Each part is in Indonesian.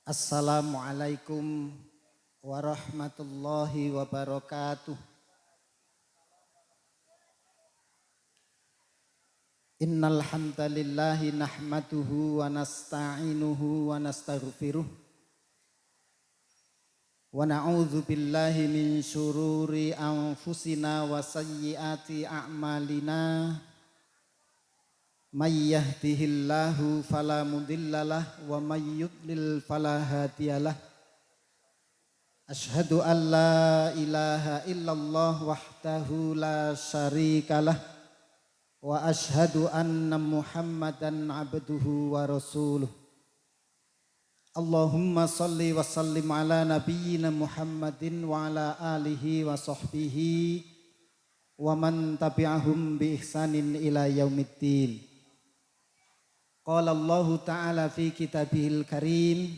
Assalamualaikum warahmatullahi wabarakatuh. Innal hamdalillahi nahmaduhu wa nasta'inuhu wa nastaghfiruh wa na'udzu billahi min syururi anfusina wa sayyiati a'malina. May yahdihillahu fala mudhillalah wa may yudlil fala hadiyalah. Asyhadu an la ilaha illallah wahdahu la syarikalah wa asyhadu anna Muhammadan abduhu wa rasuluh. Allahumma salli wa sallim ala nabiyyina Muhammadin wa ala alihi wa sahbihi wa man tabi'ahum bi ihsanin ila yaumiddin. Qala Allah ta'ala fi kitabihil karim,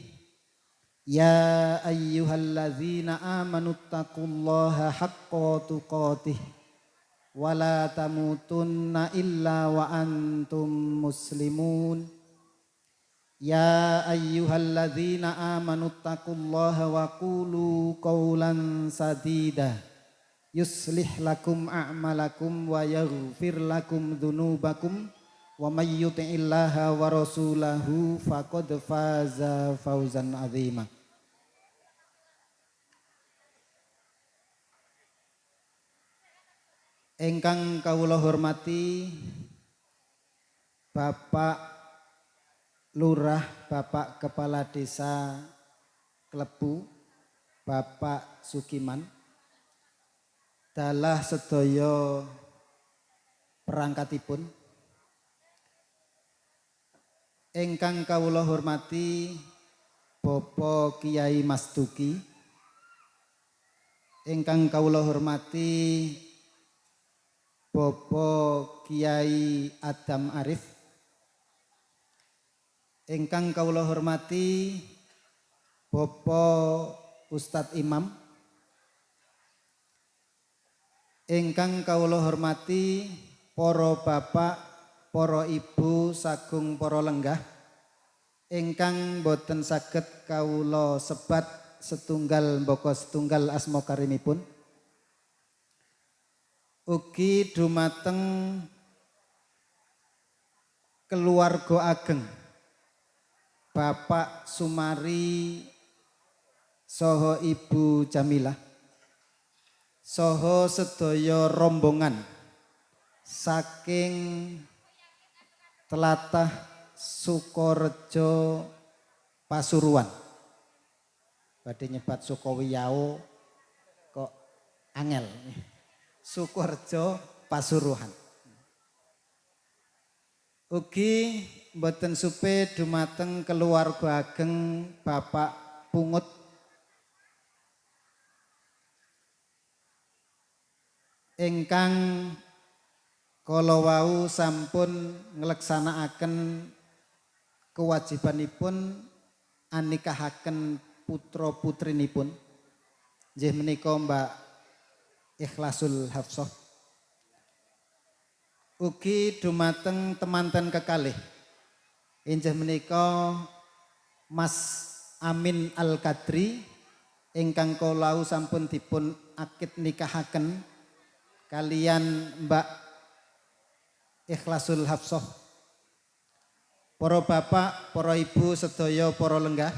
ya ayyuhalladzina amanu taqullaha haqqa tuqatih wa la tamutunna illa wa antum muslimun. Ya ayyuhalladzina amanu taqullaha wa qulu qawlan sadida yuslih lakum a'malakum wa yaghfir lakum dhunubakum wa may yuti'illaha wa rasulahu faqad faza fawzan 'azima. Ingkang kawula hormati Bapak Lurah, Bapak Kepala Desa Klebu, Bapak Sukiman, dalah sedaya perangkatipun. Ingkang kawula hormati Bapak Kiai Mas Duki, ingkang kawula hormati Bapak Kiai Adam Arif, ingkang kawula hormati Bapak Ustadz Imam, ingkang kawula hormati para bapak, para ibu sagung para lenggah ingkang boten saged kawula sebat setunggal mbaka setunggal asma karimipun. Ugi dumateng keluarga ageng Bapak Sumari saha Ibu Jamilah saha sedaya rombongan saking Tlatah Sukorejo Pasuruan. Badhe nyebat Sukowiyau kok angel. Sukorejo Pasuruan. Ugi mboten supe dumateng keluarga ageng Bapak Pungut ingkang kala wau sampun ngleksanakaken kewajibanipun anikahaken putra putrinipun. Nggih menika Mbak Ikhlasul Hafsah. Ugi dumateng temanten kekalih inggih menika Mas Amin Al Kadri ingkang kala wau sampun dipun akid nikahaken kalian Mbak Ikhlasul Hafsah. Para bapak, para ibu sedaya para lenggah,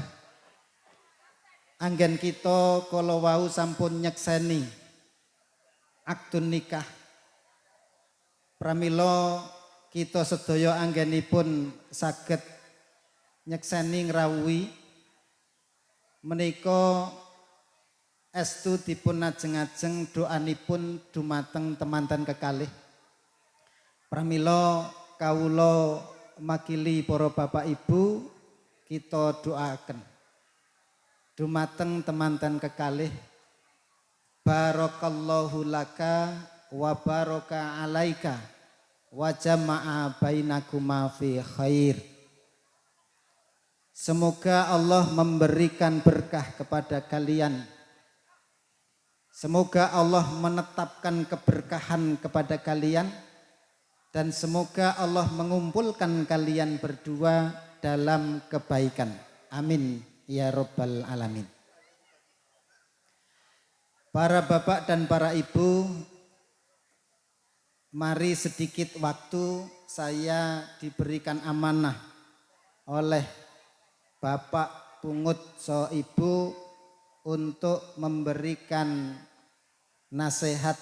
anggen kita kala wau sampun nyekseni akdun nikah. Pramila kita sedaya anggenipun saged nyekseni ngrawuhi menika estu dipun ajeng-ajeng doanipun dumateng temanten kekalih. Pramila kawula makili para bapak ibu kita doaken dumateng temanten kekalih, barakallahu laka wa baraka alaika wa jama'a bainakuma fi khair. Semoga Allah memberikan berkah kepada kalian. Semoga Allah menetapkan keberkahan kepada kalian. Dan semoga Allah mengumpulkan kalian berdua dalam kebaikan. Amin ya Rabbal Alamin. Para bapak dan para ibu, mari sedikit waktu saya diberikan amanah oleh Bapak Pungut Soibu untuk memberikan nasihat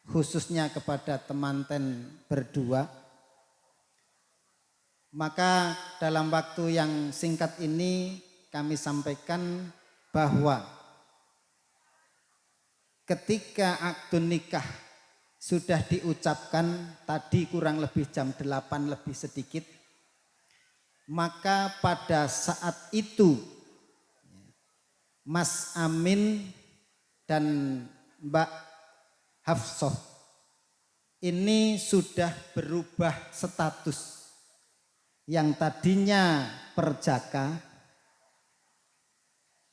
khususnya kepada temanten berdua. Maka dalam waktu yang singkat ini kami sampaikan bahwa ketika akad nikah sudah diucapkan tadi kurang lebih jam 8 lebih sedikit, maka pada saat itu Mas Amin dan Mbak Hafsah ini sudah berubah status. Yang tadinya perjaka,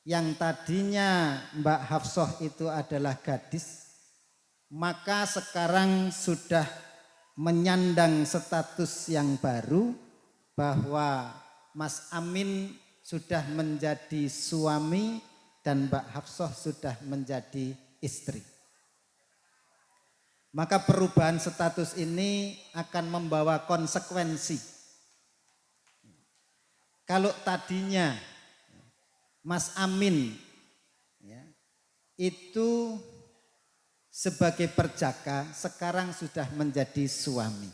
yang tadinya Mbak Hafsah itu adalah gadis, maka sekarang sudah menyandang status yang baru bahwa Mas Amin sudah menjadi suami dan Mbak Hafsah sudah menjadi istri. Maka perubahan status ini akan membawa konsekuensi. Kalau tadinya Mas Amin ya, itu sebagai perjaka, sekarang sudah menjadi suami.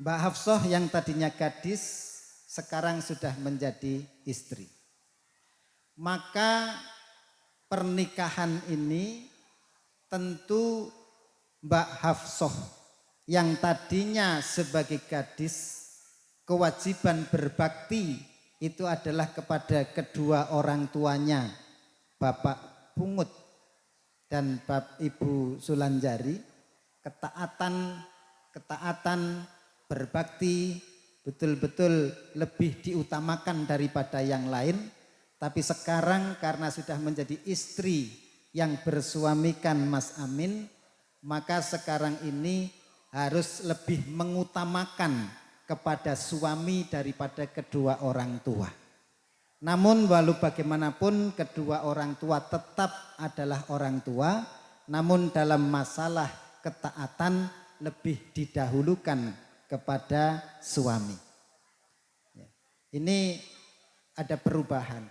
Mbak Hafsah yang tadinya gadis, sekarang sudah menjadi istri. Maka pernikahan ini tentu Mbak Hafsah yang tadinya sebagai gadis, kewajiban berbakti itu adalah kepada kedua orang tuanya, Bapak Pungut dan Bapak Ibu Sulanjari. Ketaatan berbakti betul-betul lebih diutamakan daripada yang lain. Tapi sekarang karena sudah menjadi istri yang bersuamikan Mas Amin, maka sekarang ini harus lebih mengutamakan kepada suami daripada kedua orang tua. Namun walau bagaimanapun kedua orang tua tetap adalah orang tua, namun dalam masalah ketaatan lebih didahulukan kepada suami. Ini ada perubahan.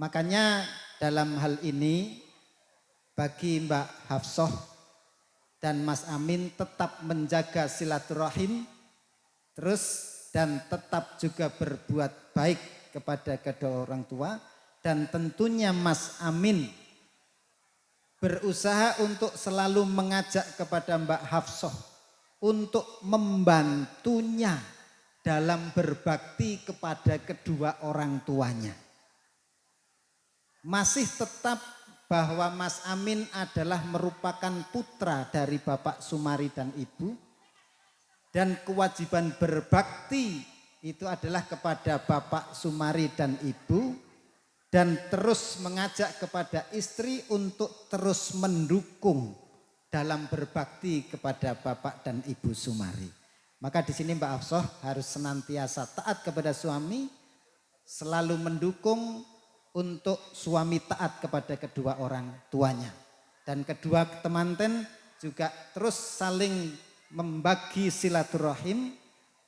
Makanya dalam hal ini bagi Mbak Hafsah dan Mas Amin tetap menjaga silaturahim terus dan tetap juga berbuat baik kepada kedua orang tua, dan tentunya Mas Amin berusaha untuk selalu mengajak kepada Mbak Hafsah untuk membantunya dalam berbakti kepada kedua orang tuanya. Masih tetap bahwa Mas Amin adalah merupakan putra dari Bapak Sumari dan Ibu. Dan kewajiban berbakti itu adalah kepada Bapak Sumari dan Ibu. Dan terus mengajak kepada istri untuk terus mendukung dalam berbakti kepada Bapak dan Ibu Sumari. Maka di sini Mbak Hafsah harus senantiasa taat kepada suami, selalu mendukung untuk suami taat kepada kedua orang tuanya. Dan kedua temanten juga terus saling membagi silaturahim,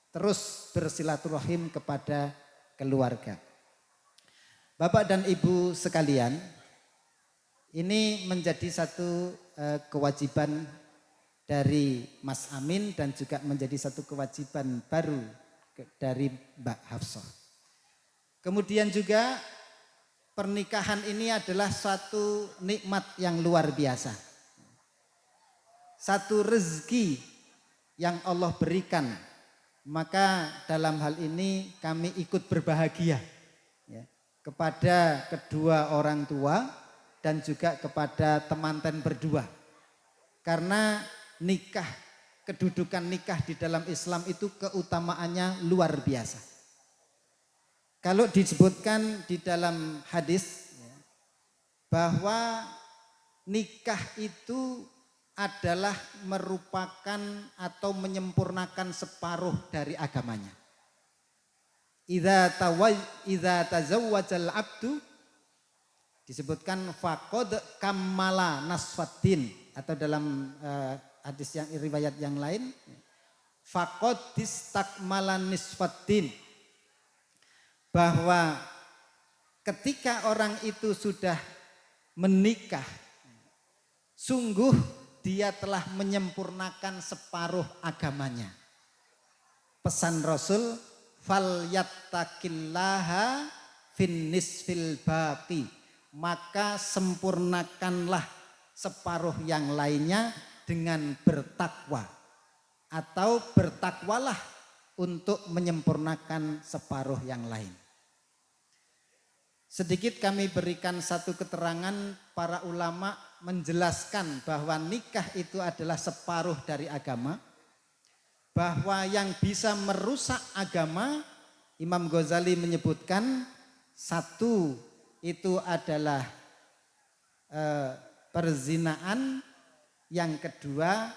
terus bersilaturahim kepada keluarga. Bapak dan Ibu sekalian, ini menjadi satu kewajiban dari Mas Amin dan juga menjadi satu kewajiban baru dari Mbak Hafsah. Kemudian juga pernikahan ini adalah suatu nikmat yang luar biasa. Satu rezeki yang Allah berikan, maka dalam hal ini kami ikut berbahagia ya, kepada kedua orang tua dan juga kepada temanten berdua. Karena nikah, kedudukan nikah di dalam Islam itu keutamaannya luar biasa. Kalau disebutkan di dalam hadis ya, bahwa nikah itu adalah merupakan atau menyempurnakan separuh dari agamanya. idza tazawwajal abdu disebutkan faqad kammala nasfaddin, atau dalam hadis yang riwayat yang lain faqad istakmala nisfaddin, bahwa ketika orang itu sudah menikah sungguh dia telah menyempurnakan separuh agamanya. Pesan Rasul, fal yattaqillaha fin nisfil baqi, maka sempurnakanlah separuh yang lainnya dengan bertakwa, atau bertakwalah untuk menyempurnakan separuh yang lain. Sedikit kami berikan satu keterangan, para ulama menjelaskan bahwa nikah itu adalah separuh dari agama. Bahwa yang bisa merusak agama, Imam Ghazali menyebutkan satu itu adalah perzinaan, yang kedua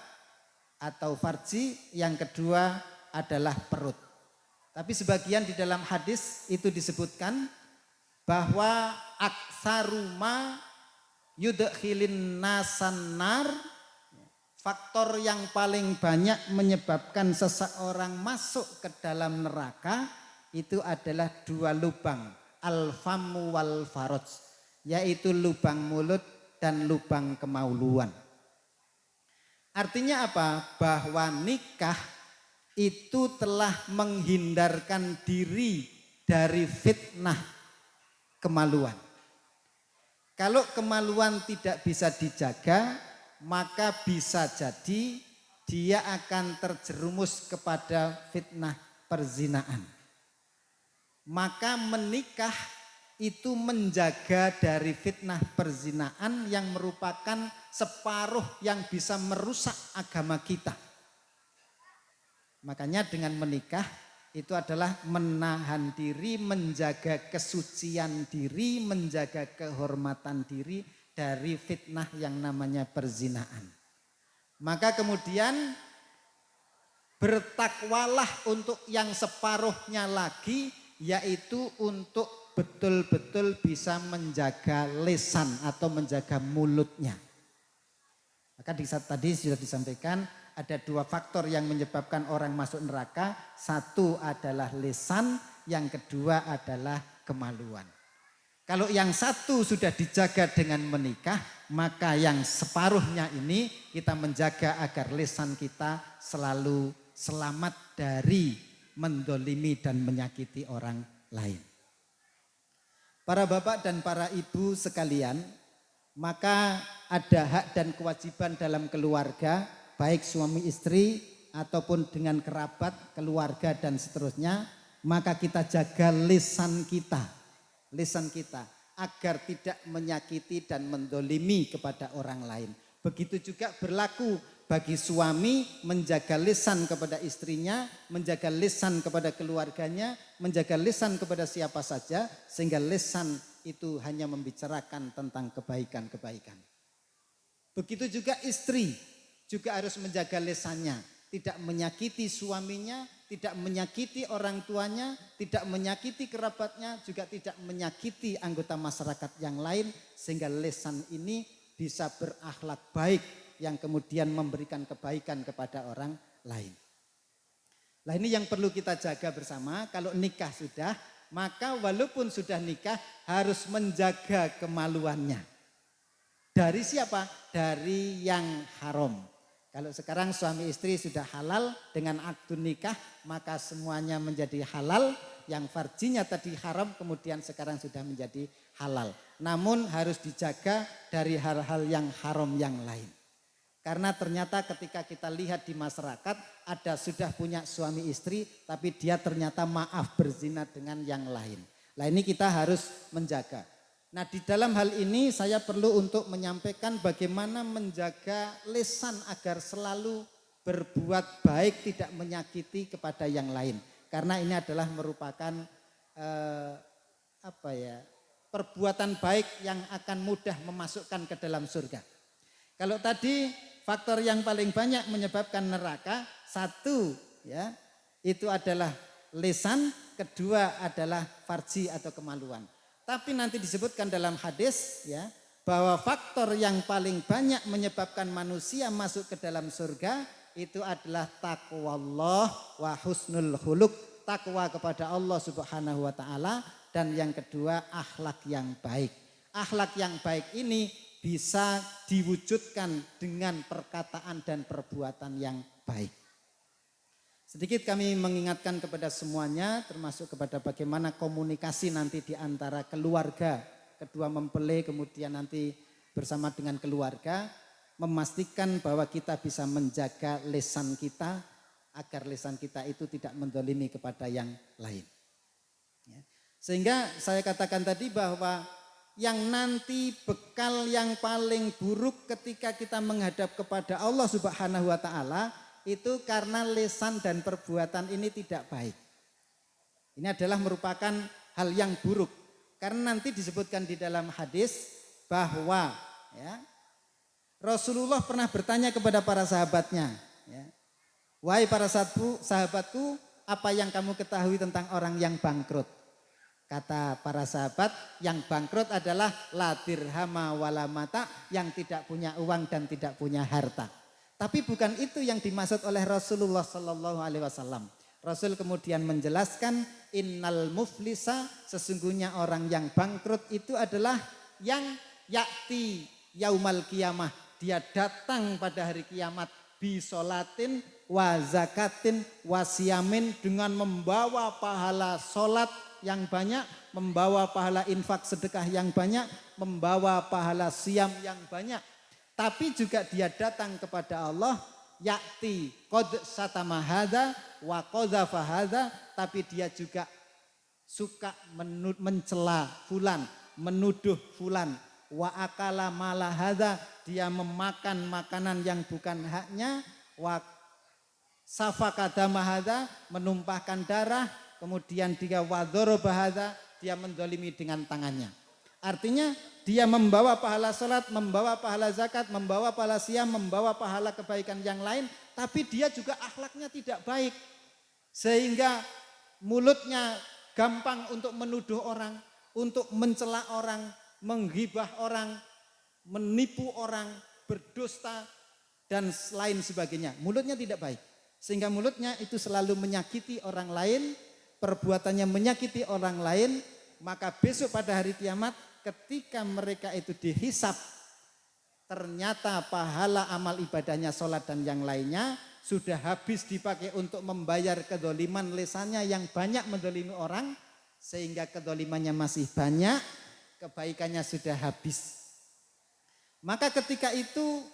atau farji, yang kedua adalah perut. Tapi sebagian di dalam hadis itu disebutkan bahwa aksaruma yudkhilin nasan nar, faktor yang paling banyak menyebabkan seseorang masuk ke dalam neraka itu adalah dua lubang, al-famu wal faraj, yaitu lubang mulut dan lubang kemaluan. Artinya apa? Bahwa nikah itu telah menghindarkan diri dari fitnah kemaluan. Kalau kemaluan tidak bisa dijaga, maka bisa jadi dia akan terjerumus kepada fitnah perzinaan. Maka menikah itu menjaga dari fitnah perzinaan yang merupakan separuh yang bisa merusak agama kita. Makanya dengan menikah itu adalah menahan diri, menjaga kesucian diri, menjaga kehormatan diri dari fitnah yang namanya perzinaan. Maka kemudian bertakwalah untuk yang separuhnya lagi, yaitu untuk betul-betul bisa menjaga lisan atau menjaga mulutnya. Maka tadi sudah disampaikan ada dua faktor yang menyebabkan orang masuk neraka. Satu adalah lisan, yang kedua adalah kemaluan. Kalau yang satu sudah dijaga dengan menikah, maka yang separuhnya ini kita menjaga agar lisan kita selalu selamat dari mendolimi dan menyakiti orang lain. Para bapak dan para ibu sekalian, maka ada hak dan kewajiban dalam keluarga, baik suami istri ataupun dengan kerabat, keluarga dan seterusnya. Maka kita jaga lisan kita agar tidak menyakiti dan mendolimi kepada orang lain. Begitu juga berlaku bagi suami, menjaga lisan kepada istrinya, menjaga lisan kepada keluarganya, menjaga lisan kepada siapa saja, sehingga lisan itu hanya membicarakan tentang kebaikan-kebaikan. Begitu juga istri juga harus menjaga lisannya, tidak menyakiti suaminya, tidak menyakiti orang tuanya, tidak menyakiti kerabatnya, juga tidak menyakiti anggota masyarakat yang lain, sehingga lisan ini bisa berakhlak baik yang kemudian memberikan kebaikan kepada orang lain. Nah, ini yang perlu kita jaga bersama. Kalau nikah sudah, maka walaupun sudah nikah harus menjaga kemaluannya. Dari siapa? Dari yang haram. Kalau sekarang suami istri sudah halal dengan akad nikah, maka semuanya menjadi halal. Yang farjinya tadi haram kemudian sekarang sudah menjadi halal. Namun harus dijaga dari hal-hal yang haram yang lain. Karena ternyata ketika kita lihat di masyarakat ada sudah punya suami istri tapi dia ternyata maaf berzina dengan yang lain. Nah, ini kita harus menjaga. Nah, di dalam hal ini saya perlu untuk menyampaikan bagaimana menjaga lisan agar selalu berbuat baik, tidak menyakiti kepada yang lain. Karena ini adalah merupakan perbuatan baik yang akan mudah memasukkan ke dalam surga. Kalau tadi faktor yang paling banyak menyebabkan neraka, satu ya, itu adalah lisan, kedua adalah farji atau kemaluan. Tapi nanti disebutkan dalam hadis ya, bahwa faktor yang paling banyak menyebabkan manusia masuk ke dalam surga itu adalah taqwallah wa husnul khuluq, takwa kepada Allah Subhanahu wa taala, dan yang kedua akhlak yang baik. Akhlak yang baik ini bisa diwujudkan dengan perkataan dan perbuatan yang baik. Sedikit kami mengingatkan kepada semuanya, termasuk kepada bagaimana komunikasi nanti di antara keluarga, kedua mempelai kemudian nanti bersama dengan keluarga, memastikan bahwa kita bisa menjaga lisan kita agar lisan kita itu tidak mendolimi kepada yang lain. Sehingga saya katakan tadi bahwa yang nanti bekal yang paling buruk ketika kita menghadap kepada Allah Subhanahu wa taala itu karena lisan dan perbuatan ini tidak baik. Ini adalah merupakan hal yang buruk. Karena nanti disebutkan di dalam hadis bahwa ya, Rasulullah pernah bertanya kepada para sahabatnya, ya, wahai para sahabatku, apa yang kamu ketahui tentang orang yang bangkrut? Kata para sahabat, yang bangkrut adalah la dirhama wala mata, yang tidak punya uang dan tidak punya harta. Tapi bukan itu yang dimaksud oleh Rasulullah Sallallahu Alaihi Wasallam. Rasul kemudian menjelaskan, innal muflisa, sesungguhnya orang yang bangkrut itu adalah yang yakti yaumal qiyamah, dia datang pada hari kiamat bisolatin wa zakatin wa siyamin, dengan membawa pahala solat yang banyak, membawa pahala infak sedekah yang banyak, membawa pahala siam yang banyak. Tapi juga dia datang kepada Allah, yakti qad satama hadza wa qadzafa hadza, tapi dia juga suka mencela fulan, menuduh fulan, wa akala mala hadza, dia memakan makanan yang bukan haknya, wa safaka dama hadza, menumpahkan darah, kemudian dia wa dzaraba hadza, dia mendolimi dengan tangannya. Artinya dia membawa pahala salat, membawa pahala zakat, membawa pahala siam, membawa pahala kebaikan yang lain, tapi dia juga akhlaknya tidak baik. Sehingga mulutnya gampang untuk menuduh orang, untuk mencela orang, menghibah orang, menipu orang, berdusta dan lain sebagainya. Mulutnya tidak baik. Sehingga mulutnya itu selalu menyakiti orang lain, perbuatannya menyakiti orang lain, maka besok pada hari kiamat ketika mereka itu dihisap, ternyata pahala amal ibadahnya, sholat dan yang lainnya sudah habis dipakai untuk membayar kedoliman lisannya yang banyak mendolimi orang, sehingga kedolimannya masih banyak, kebaikannya sudah habis. Maka ketika itu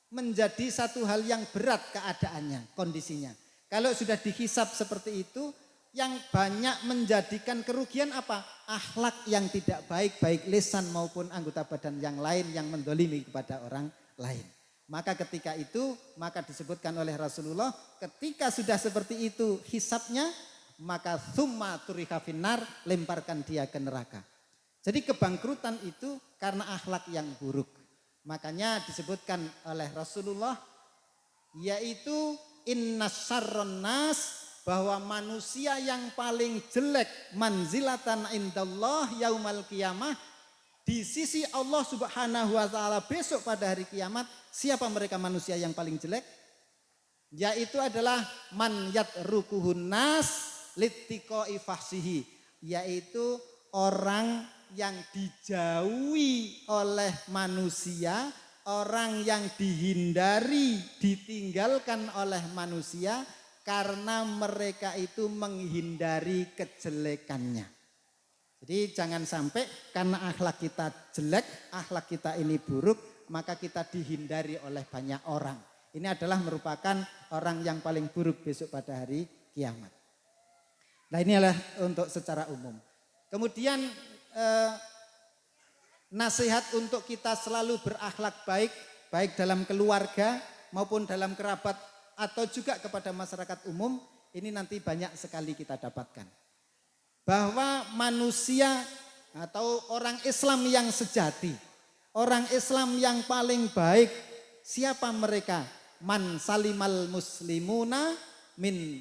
menjadi satu hal yang berat keadaannya, kondisinya. Kalau sudah dihisap seperti itu, yang banyak menjadikan kerugian apa? Akhlak yang tidak baik, baik lisan maupun anggota badan yang lain yang mendolimi kepada orang lain. Maka ketika itu, maka disebutkan oleh Rasulullah, ketika sudah seperti itu hisapnya, maka thumma turika finnar, lemparkan dia ke neraka. Jadi kebangkrutan itu karena akhlak yang buruk. Makanya disebutkan oleh Rasulullah, yaitu inna syarron nas, bahwa manusia yang paling jelek manzilatan indallah yaumal qiyamah, di sisi Allah Subhanahu wa taala besok pada hari kiamat. Siapa mereka manusia yang paling jelek? Yaitu adalah man yatrukuhun nas littiqai fahsihi, yaitu orang yang dijauhi oleh manusia, orang yang dihindari, ditinggalkan oleh manusia karena mereka itu menghindari kejelekannya. Jadi jangan sampai karena akhlak kita jelek, akhlak kita ini buruk, maka kita dihindari oleh banyak orang. Ini adalah merupakan orang yang paling buruk besok pada hari kiamat. Nah, ini adalah untuk secara umum. Kemudian nasihat untuk kita selalu berakhlak baik, baik dalam keluarga maupun dalam kerabat, atau juga kepada masyarakat umum, ini nanti banyak sekali kita dapatkan. Bahwa manusia atau orang Islam yang sejati, orang Islam yang paling baik, siapa mereka? Man salimal muslimuna min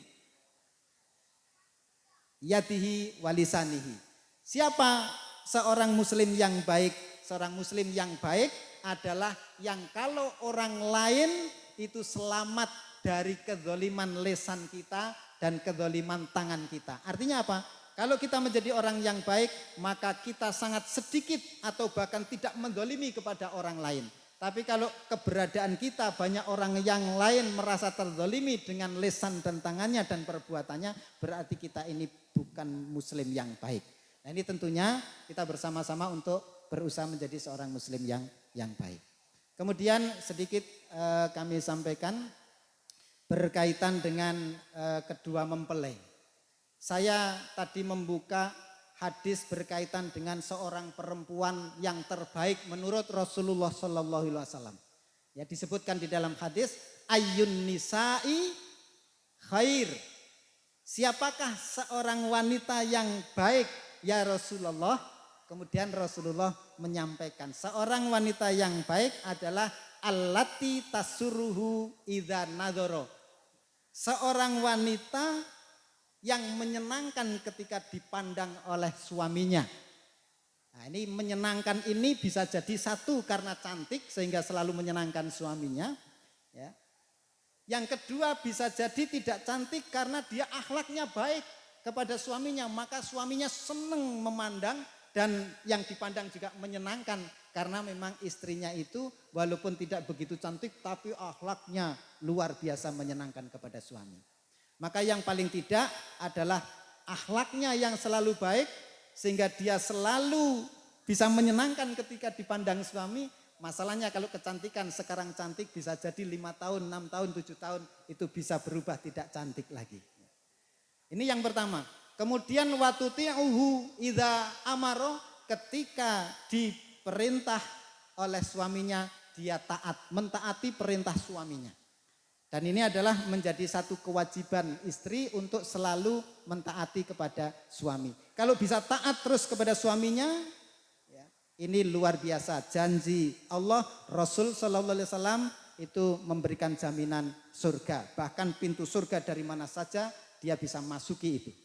yadihi walisanihi. Siapa seorang muslim yang baik? Seorang muslim yang baik adalah yang kalau orang lain itu selamat dari kezaliman lisan kita dan kezaliman tangan kita. Artinya apa? Kalau kita menjadi orang yang baik, maka kita sangat sedikit atau bahkan tidak menzalimi kepada orang lain. Tapi kalau keberadaan kita banyak orang yang lain merasa terzalimi dengan lisan dan tangannya dan perbuatannya, berarti kita ini bukan muslim yang baik. Nah ini tentunya kita bersama-sama untuk berusaha menjadi seorang muslim yang baik. Kemudian sedikit kami sampaikan berkaitan dengan kedua mempelai. Saya tadi membuka hadis berkaitan dengan seorang perempuan yang terbaik menurut Rasulullah Sallallahu Alaihi Wasallam. Ya disebutkan di dalam hadis ayyun nisa'i khair. Siapakah seorang wanita yang baik ya Rasulullah? Kemudian Rasulullah menyampaikan seorang wanita yang baik adalah allati tasuruhu idza nadhara. Seorang wanita yang menyenangkan ketika dipandang oleh suaminya. Nah ini menyenangkan ini bisa jadi satu karena cantik sehingga selalu menyenangkan suaminya. Ya. Yang kedua bisa jadi tidak cantik karena dia akhlaknya baik kepada suaminya. Maka suaminya senang memandang dan yang dipandang juga menyenangkan. Karena memang istrinya itu walaupun tidak begitu cantik tapi akhlaknya luar biasa menyenangkan kepada suami. Maka yang paling tidak adalah akhlaknya yang selalu baik sehingga dia selalu bisa menyenangkan ketika dipandang suami. Masalahnya kalau kecantikan sekarang cantik bisa jadi 5 tahun, 6 tahun, 7 tahun itu bisa berubah tidak cantik lagi. Ini yang pertama. Kemudian watuti'uhu idza amaro, ketika diperintah oleh suaminya dia taat, mentaati perintah suaminya. Dan ini adalah menjadi satu kewajiban istri untuk selalu mentaati kepada suami. Kalau bisa taat terus kepada suaminya, ya, ini luar biasa. Janji Allah, Rasul Sallallahu Alaihi Wasallam itu memberikan jaminan surga. Bahkan pintu surga dari mana saja dia bisa masuki itu.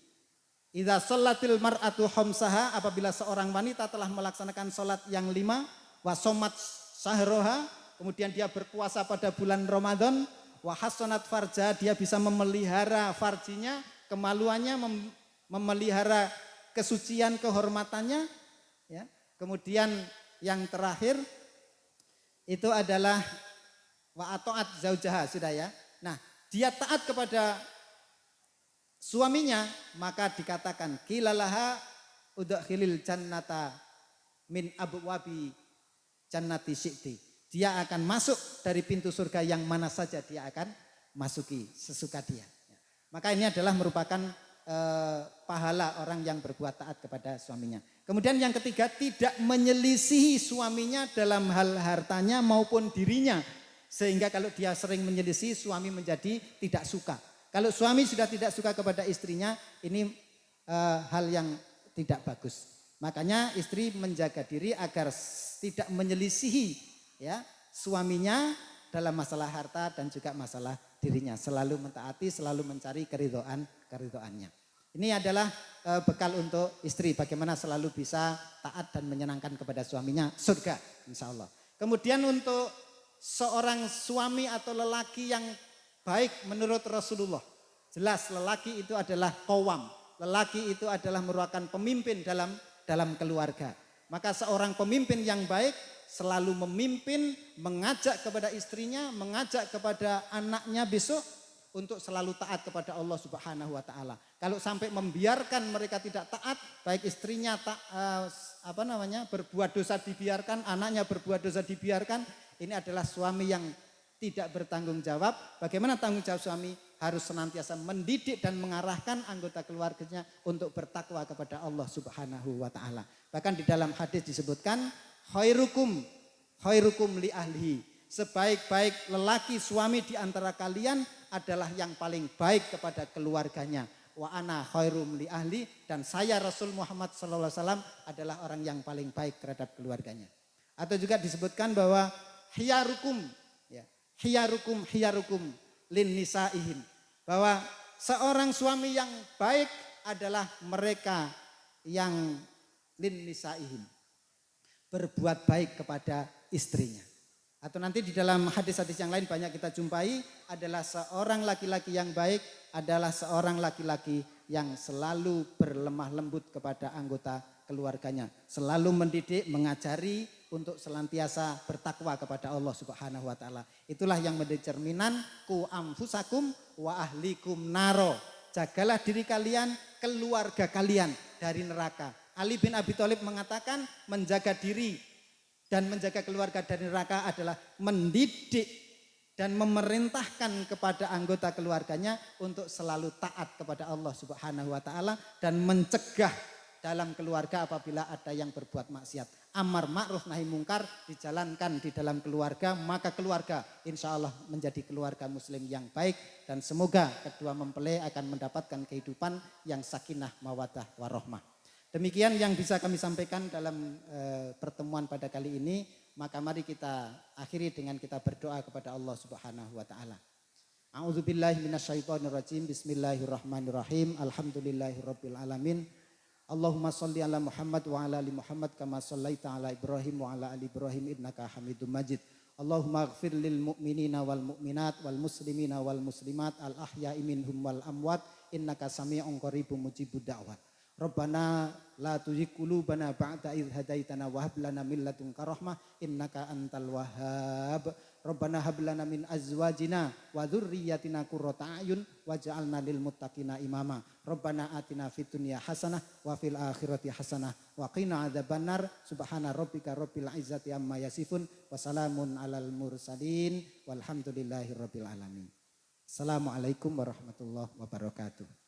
Idza shallatil mar'atu khamsaha, apabila seorang wanita telah melaksanakan sholat yang 5, wa shomat sahroha, kemudian dia berpuasa pada bulan Ramadan, wahasonat farja, dia bisa memelihara farjinya, kemaluannya, memelihara kesucian, kehormatannya. Ya. Kemudian yang terakhir itu adalah wa atoat zaujaha, sudah ya. Nah dia taat kepada suaminya, maka dikatakan kilalaha udkhilil jannata min abwabi jannati syi'ti. Dia akan masuk dari pintu surga yang mana saja dia akan masuki sesuka dia. Maka ini adalah merupakan pahala orang yang berbuat taat kepada suaminya. Kemudian yang ketiga, tidak menyelisihi suaminya dalam hal hartanya maupun dirinya. Sehingga kalau dia sering menyelisihi, suami menjadi tidak suka. Kalau suami sudah tidak suka kepada istrinya, ini hal yang tidak bagus. Makanya istri menjaga diri agar tidak menyelisihi ya suaminya dalam masalah harta dan juga masalah dirinya, selalu mentaati, selalu mencari keridhoannya. Ini adalah bekal untuk istri, bagaimana selalu bisa taat dan menyenangkan kepada suaminya, surga insya Allah. Kemudian untuk seorang suami atau lelaki yang baik menurut Rasulullah, jelas lelaki itu adalah qawwam, lelaki itu adalah merupakan pemimpin dalam keluarga. Maka seorang pemimpin yang baik selalu memimpin, mengajak kepada istrinya, mengajak kepada anaknya besok untuk selalu taat kepada Allah Subhanahu wa taala. Kalau sampai membiarkan mereka tidak taat, baik istrinya berbuat dosa dibiarkan, anaknya berbuat dosa dibiarkan, ini adalah suami yang tidak bertanggung jawab. Bagaimana tanggung jawab suami? Harus senantiasa mendidik dan mengarahkan anggota keluarganya untuk bertakwa kepada Allah Subhanahu wa taala. Bahkan di dalam hadis disebutkan khairukum li ahlihi. Sebaik-baik lelaki suami di antara kalian adalah yang paling baik kepada keluarganya. Wa ana khairum li ahli, dan saya Rasul Muhammad sallallahu alaihi wasallam adalah orang yang paling baik terhadap keluarganya. Atau juga disebutkan bahwa hiyarukum lin nisaihim, bahwa seorang suami yang baik adalah mereka yang lin nisaihim, berbuat baik kepada istrinya. Atau nanti di dalam hadis-hadis yang lain banyak kita jumpai, adalah seorang laki-laki yang baik adalah seorang laki-laki yang selalu berlemah lembut kepada anggota keluarganya, selalu mendidik, mengajari untuk senantiasa bertakwa kepada Allah Subhanahu wa taala. Itulah yang menjadi cerminan ku anfusakum wa ahlikum naro. Jagalah diri kalian, keluarga kalian dari neraka. Ali bin Abi Thalib mengatakan menjaga diri dan menjaga keluarga dari neraka adalah mendidik dan memerintahkan kepada anggota keluarganya untuk selalu taat kepada Allah Subhanahu wa taala dan mencegah dalam keluarga apabila ada yang berbuat maksiat. Amar ma'ruf nahi mungkar dijalankan di dalam keluarga, maka keluarga insya Allah menjadi keluarga muslim yang baik dan semoga kedua mempelai akan mendapatkan kehidupan yang sakinah mawaddah warahmah. Demikian yang bisa kami sampaikan dalam pertemuan pada kali ini, maka mari kita akhiri dengan kita berdoa kepada Allah Subhanahu wa taala. A'udzubillahi minasyaitonirrajim. Bismillahirrahmanirrahim. Alhamdulillahirabbil alamin. Allahumma sholli ala Muhammad wa ala ali Muhammad kama shallaita ala Ibrahim wa ala ali Ibrahim innaka Hamidum Majid. Allahumma ighfir lil mu'minina wal mu'minat wal muslimina wal muslimat al ahya'i minhum wal amwat innaka sami'un qaribun mujibud da'wat. Rabbana la tuzigh qulubana ba'da idh hadaitana wa hab lana min ladunka rahmah innaka antal wahhab. Rabbana hab lana min azwajina wa dzurriyyatina qurrata a'yun waj'alna lil muttaqina imama. Rabbana atina fid dunya hasanah wa fil akhirati hasanah wa qina adzabannar. Subhana rabbika rabbil izzati amma yasifun wa salamun alal mursalin walhamdulillahi rabbil alamin. Assalamualaikum warahmatullahi wabarakatuh.